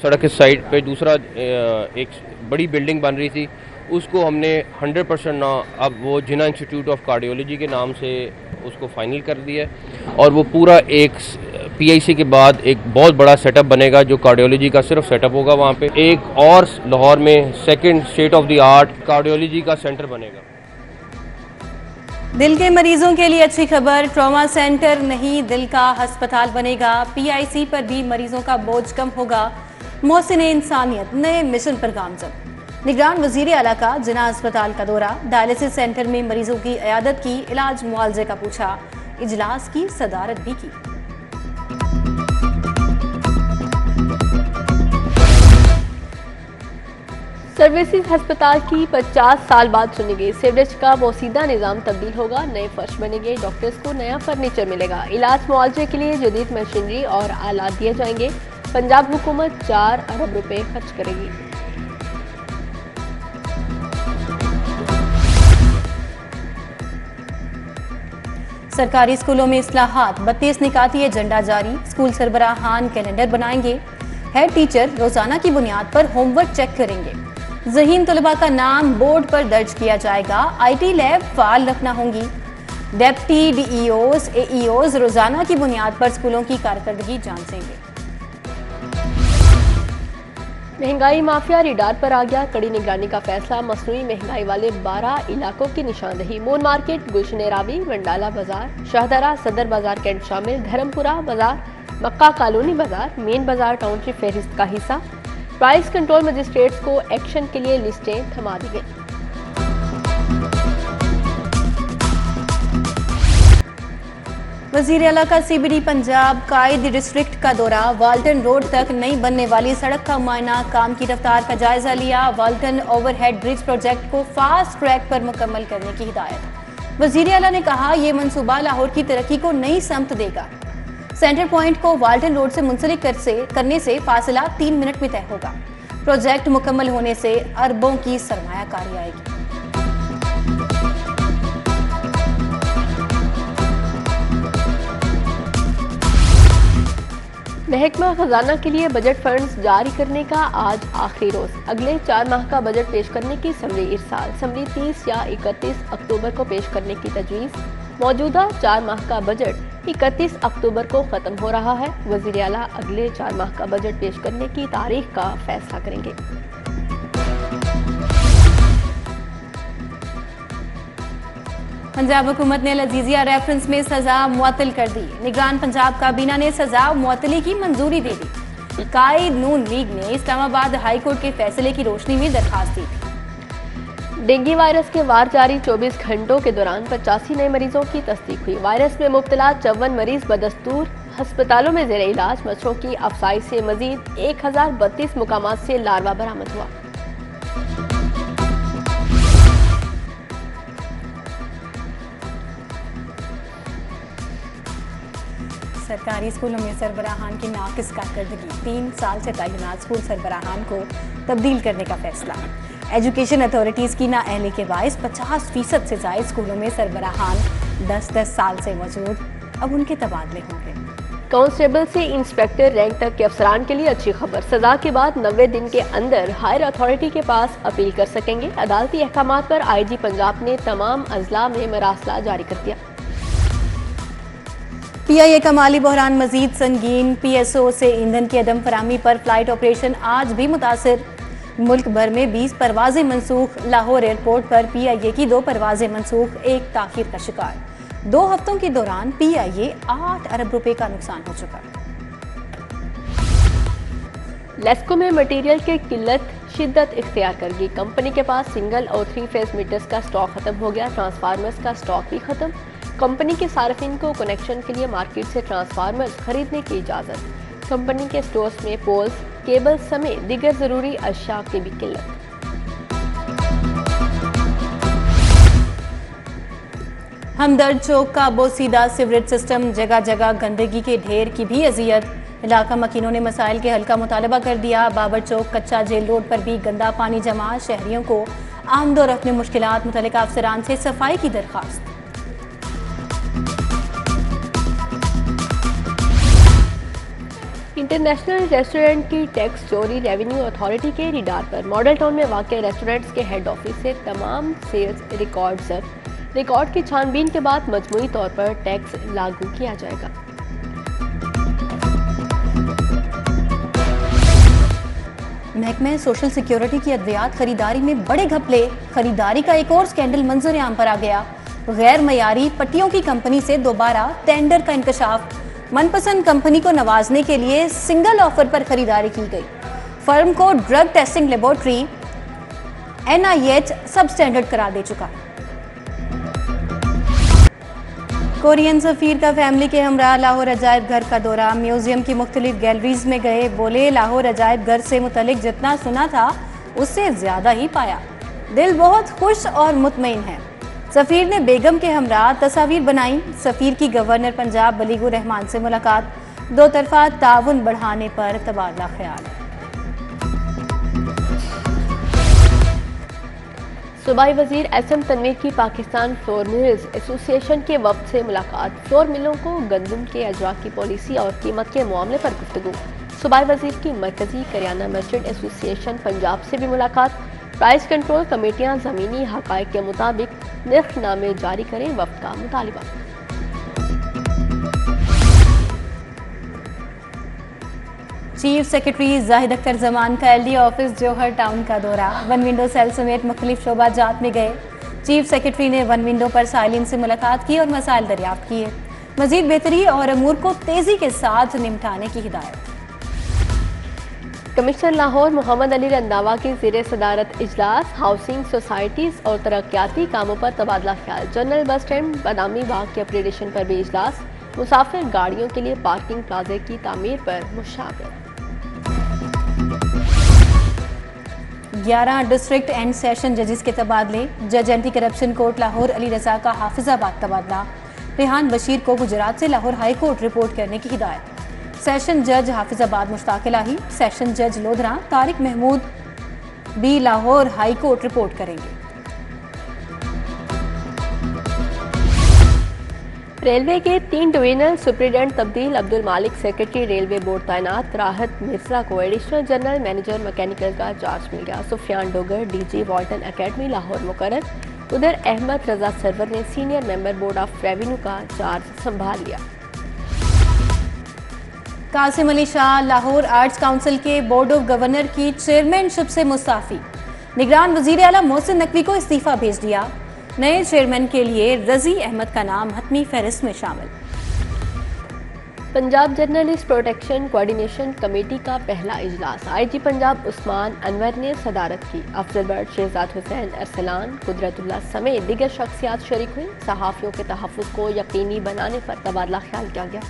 सड़क के साइड पे दूसरा एक बड़ी बिल्डिंग बन रही थी, उसको हमने 100% ना अब वो जिन्ना इंस्टीट्यूट ऑफ कार्डियोलॉजी के नाम से उसको फाइनल कर दिया है और वो पूरा एक पीआईसी के बाद एक बहुत बड़ा सेटअप बनेगा जो कार्डियोलॉजी का सिर्फ सेटअप होगा वहाँ पे। एक और लाहौर में second state of the art cardiology का सेंटर बनेगा। दिल के मरीजों के लिए अच्छी खबर, ट्रॉमा सेंटर नहीं दिल का अस्पताल बनेगा। पीआईसी पर भी मरीजों का बोझ कम होगा। मोहसिन इंसानियत नए मिशन पर गामजन। निगरान वजीर आला का जिन्ना अस्पताल का दौरा, डायलिसिस सेंटर में मरीजों की इयादत की, इलाज मुआवजे का पूछा, इजलास की सदारत भी की। सर्विसेज अस्पताल की 50 साल बाद सुनी गई सीवरेज का बोसीदा निज़ाम तब्दील होगा, नए फर्श बनेंगे, डॉक्टर्स को नया फर्नीचर मिलेगा, इलाज मुआवजे के लिए जदीद मशीनरी और आलात दिए जाएंगे। पंजाब हुकूमत 4 अरब रुपए खर्च करेगी। सरकारी स्कूलों में इस्लाहात, 32 निकाती एजेंडा जारी, स्कूल सरबराहान कैलेंडर बनाएंगे, हेड टीचर रोजाना की बुनियाद पर होमवर्क चेक करेंगे, ज़हीन तलबा का नाम बोर्ड पर दर्ज किया जाएगा, आईटी लैब फाल रखना होंगी, डेप्टी डीईओज एईओज रोजाना की बुनियाद पर स्कूलों की कारकर्दगी जांचेंगे। महंगाई माफिया रिडार पर आ गया, कड़ी निगरानी का फैसला, मसनूई महंगाई वाले 12 इलाकों की निशानदही, मून मार्केट, गुलशन रावी, वंडाला बाजार, शाहदरा, सदर बाजार कैंट शामिल, धर्मपुरा बाजार, मक्का कॉलोनी बाजार, मेन बाजार टाउनशिप फहरिस्त का हिस्सा। प्राइस कंट्रोल मजिस्ट्रेट्स को एक्शन के लिए लिस्टें थमा दी गई। वजीर आला का सीबीडी पंजाब कायद डिस्ट्रिक्ट का दौरा, वाल्टन रोड तक नई बनने वाली सड़क का मुआयना, काम की रफ्तार का जायजा लिया, वाल्टन ओवरहेड ब्रिज प्रोजेक्ट को फास्ट ट्रैक पर मुकम्मल करने की हिदायत। वजीर आला ने कहा यह मंसूबा लाहौर की तरक्की को नई समत देगा। सेंटर पॉइंट को वाल्टन रोड से मुंसलिक करने से फासला 3 मिनट में तय होगा। प्रोजेक्ट मुकम्मल होने से अरबों की सरमायाकारी आएगी। महकमा खजाना के लिए बजट फंड्स जारी करने का आज आखिरी रोज, अगले 4 माह का बजट पेश करने की समरी इरसाल, समरी 30 या 31 अक्टूबर को पेश करने की तजवीज़। मौजूदा 4 माह का बजट 31 अक्टूबर को खत्म हो रहा है। वज़ीर आला अगले 4 माह का बजट पेश करने की तारीख का फैसला करेंगे। पंजाब हुकूमत ने लजीजिया रेफरेंस में सजा मुअत्तल कर दी। निगरान पंजाब काबीना ने सजा मुअत्तली की मंजूरी दे दी। कायद नून लीग ने इस्लामाबाद हाई कोर्ट के फैसले की रोशनी में दरखास्त दी थी। डेंगू वायरस के वार जारी 24 घंटों के दौरान 85 नए मरीजों की तस्दीक हुई। वायरस में मुब्तला 54 मरीज बदस्तूर अस्पतालों में जेर इलाज। मच्छरों की अफसाई से मजीद 1032 मुकामात से लार्वा बरामद हुआ। सरकारी स्कूलों में सरबराहान की नाकिस कारकर्दगी, 3 साल से तैनात स्कूल सरबराहान को तब्दील करने का फैसला। एजुकेशन अथॉरिटीज़ की नाअहली के बायस 50% से ज़ायद स्कूलों में सरबराहान 10-10 साल से मौजूद, अब उनके तबादले होंगे। कांस्टेबल से इंस्पेक्टर रैंक तक के अफसरान के लिए अच्छी खबर, सजा के बाद 90 दिन के अंदर हायर अथॉरिटी के पास अपील कर सकेंगे। अदालती अहकामात पर आईजी पंजाब ने तमाम अजला में मरासला जारी कर दिया। पीआईए का माली बहरान मजीद संगीन, पीएसओ से ईंधन की अदम फराहमी पर फ्लाइट ऑपरेशन आज भी मुतासिर। मुल्क भर में 20 परवाजें मनसूख, लाहौर एयरपोर्ट पर पीआईए की 2 परवाजें मनसूख, एक ताखीर का शिकार। 2 हफ्तों के दौरान पीआईए 8 अरब रुपए का नुकसान हो चुका। लेस्को में मटेरियल की किल्लत शिद्दत इख्तियार कर गई। कंपनी के पास सिंगल और 3 फेज मीटर्स का स्टॉक खत्म हो गया। ट्रांसफार्मर्स का स्टॉक भी खत्म। कंपनी के सार्फिन को कनेक्शन के लिए मार्केट से ट्रांसफार्मर्स खरीदने की इजाज़त। कंपनी के स्टोर्स में पोल्स, केबल्स समेत दीगर जरूरी अशिया की भी किल्लत। हमदर्द चौक का बोसीदा सीवरेज सिस्टम, जगह जगह गंदगी के ढेर की भी अजियत। इलाका मकीनों ने मसाइल के हल का मुतालबा कर दिया। बाबर चौक कच्चा जेल रोड पर भी गंदा पानी जमा, शहरियों को आमदोरफ्त में मुश्किलात, मुतल्लिका अफसरान से सफाई की दरखास्त। इंटरनेशनल रेस्टोरेंट की टैक्स चोरी रेवेन्यू अथॉरिटी के रिडार पर। मॉडल टाउन में वाक़ रेस्टोरेंट्स के हेड ऑफिस से तमाम सेल्स रिकॉर्ड जब्त। रिकॉर्ड की छानबीन के बाद मजमूई तौर पर टैक्स लागू किया जाएगा। महकमे सोशल सिक्योरिटी की अद्वियात खरीदारी में बड़े घपले। खरीदारी का एक और स्कैंडल मंजर आम पर आ गया। गैर मयारी पट्टियों की कंपनी से दोबारा टेंडर का इंकशाफ। मनपसंद कंपनी को नवाजने के लिए सिंगल ऑफर पर खरीदारी की गई। फर्म को ड्रग टेस्टिंग लेबोरेटरी NIH सब स्टैंडर्ड करार दे चुका। कोरियन सफीर का फैमिली के हमरा लाहौर अजायब घर का दौरा। म्यूजियम की मुख्तलिफ गैलरीज में गए। बोले लाहौर अजायब घर से मुतलिक जितना सुना था उससे ज्यादा ही पाया। दिल बहुत खुश और मुतमईन है। सफीर ने बेगम के हमरा तस्वीर बनाई। सफीर की गवर्नर पंजाब बलीगुर रहमान से मुलाकात। दो तरफा ताउन बढ़ाने पर तबादला ख्याल। सूबाई वजीर SM तनवीर की पाकिस्तान फ्लोर मिल्स एसोसिएशन के वफ्द से मुलाकात। फ्लोर मिलों को गंदम के अजवा की पॉलिसी और कीमत के मामले पर गुफ्तगू। सूबाई वजीर की मरकजी करियाना मर्चेंट एसोसिएशन पंजाब से भी मुलाकात। प्राइस कंट्रोल कमेटियां ज़मीनी हक़ाइक़ के मुताबिक निर्खनामे जारी करें, वफ्द का मुतालिबा। चीफ सेक्रेटरी जाहिद अख्तर जमान का LD ऑफिस जौहर टाउन का दौरा। वन विंडो सेल समेत मुख्तलिफ शोबा जात में गए। चीफ सेक्रेटरी ने वन विंडो पर साइलिन से मुलाकात की और मसाइल दरियाफ्त किए। मजीद बेहतरी और अमूर को तेजी के साथ निपटाने की हिदायत। कमिश्नर लाहौर मोहम्मद अली रंधावा की ज़ेरे सदारत इजलास। हाउसिंग सोसाइटीज़ और तरक्याती कामों पर तबादला ख्याल। General bus stand Badami Bagh के अपग्रेडेशन पर भी इजलास। मुसाफिर गाड़ियों के लिए पार्किंग प्लाजे की तामीर पर मुशावरत। 11 डिस्ट्रिक्ट एंड सेशन जजेस के तबादले। जज anti corruption court Lahore Ali Raza का हाफिजाबाद तबादला। रेहान बशीर को गुजरात से लाहौर हाई कोर्ट रिपोर्ट करने की हिदायत। सेशन जज हाफिजाबाद मुश्ताक इलाही। सेशन जज लोधरा तारिक महमूद भी लाहौर हाई कोर्ट रिपोर्ट करेंगे। रेलवे के 3 डिवीजनल सुप्रीडेंट तब्दील। अब्दुल मालिक सेक्रेटरी रेलवे बोर्ड तैनात। राहत मिर्जा को एडिशनल जनरल मैनेजर मैकेनिकल का चार्ज मिल गया। Sufiyan Dogar DG Walton academy Lahore मुकर्रर। उधर अहमद रजा सरवर ने senior member board of revenue का चार्ज संभाल लिया। कासिम अली शाह लाहौर आर्ट्स काउंसिल के बोर्ड ऑफ गवर्नर की चेयरमैनशिप से मुस्ताफी। निगरान वजीर आला मोहसिन नकवी को इस्तीफा भेज दिया। नए चेयरमैन के लिए रजी अहमद का नाम हतमी फहरिस्त में शामिल। Punjab journalist protection coordination committee का पहला इजलास। IG पंजाब उस्मान अनवर ने सदारत की। अफजल बट, शहजाद हुसैन, अरसलान, कुदरतुल्लाह समेत दीगर शख्सियात शरीक हुई। सहाफ़ियों के तहफ़्फ़ुज़ को यकीनी बनाने पर तबादला ख्याल किया गया।